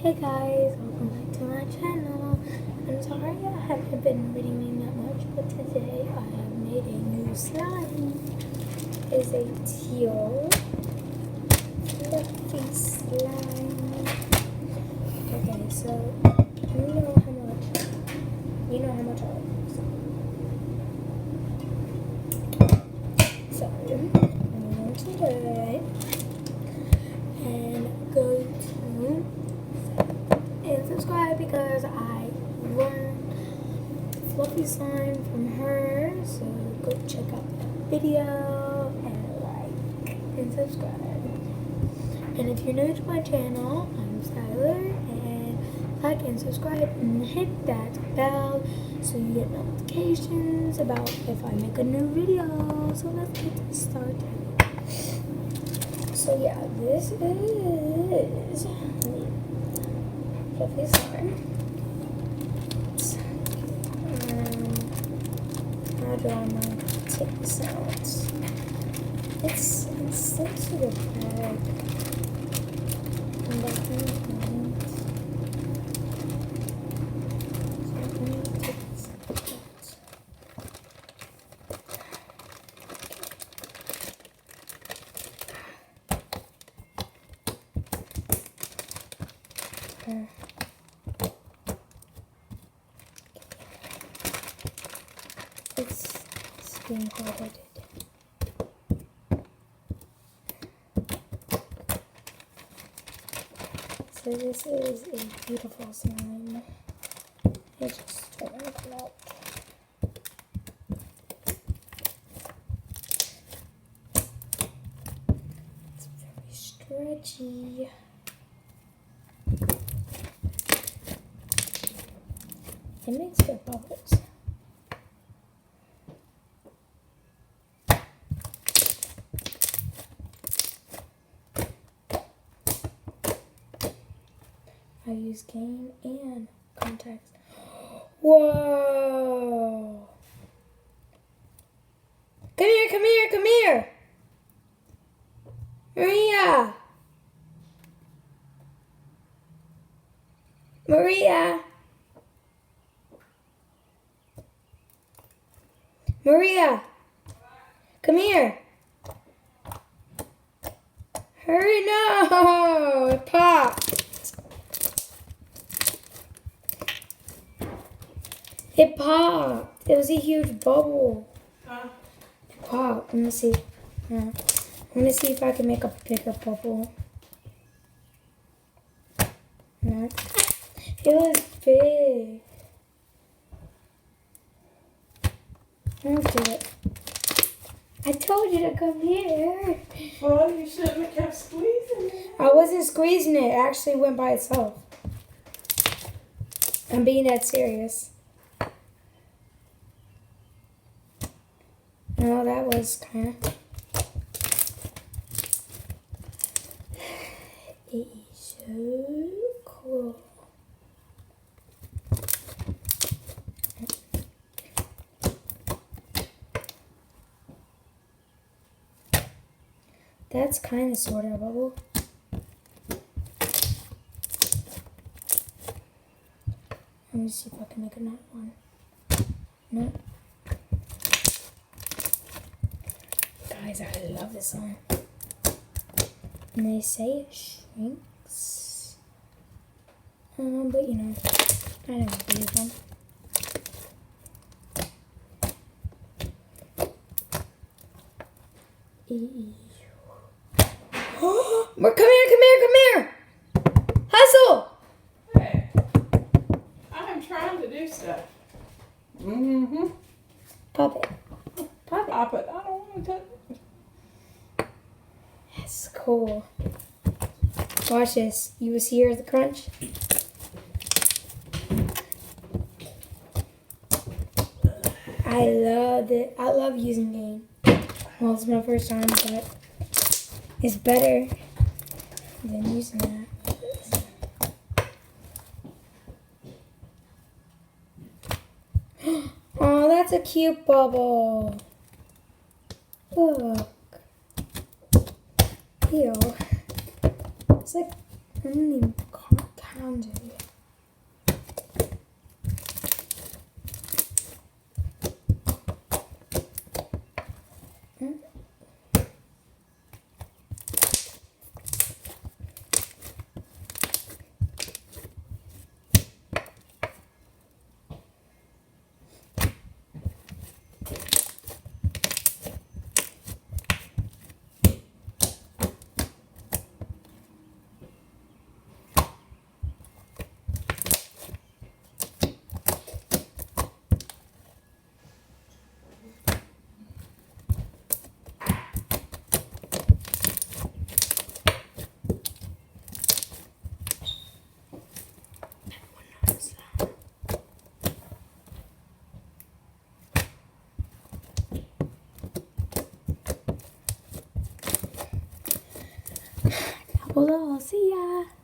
Hey guys, welcome back to my channel. I'm sorry I haven't been reading that much, but today I have made a new slime. It's a teal fluffy slime. Okay, so you know how much I like this. So I'm going to do it and go to and subscribe because I learned fluffy slime from her. So go check out that video and like and subscribe. And if you're new to my channel, I'm Skylar, and like and subscribe and hit that bell so you get notifications about if I make a new video. So let's get started. So yeah, this is fluffy slime. I'll draw my tick sounds. It's sensitive bag. It's being highlighted. So this is a beautiful slime. I just don't want to come out. It's very stretchy. It makes good bubbles. I use game and contacts. Whoa! Come here, come here, come here! Maria! Maria! Maria! Come here! Hurry, no! It popped! It popped. It was a huge bubble. It popped. Let me see. I'm gonna see if I can make a bigger bubble. No. It was big. I'll do it. I told you to come here. Well, you shouldn't have kept squeezing it. I wasn't squeezing it. It actually went by itself. I'm being that serious. No, that was kind of... It is so cool. That's kind of sort of a bubble. Let me see if I can make another one. No. Guys, I love this song. And they say it shrinks. But you know, I don't believe them. Come here! Hustle! Hey, I'm trying to do stuff. Mm-hmm. Pop it. Pop it. Pop it. I don't want to touch it. That's cool. Watch this. You will hear the crunch. I love it. I love using game. Well, it's my first time, but it's better than using that. Oh, that's a cute bubble. Look. Ew. It's like, I don't even count. pounding. That was all. See ya.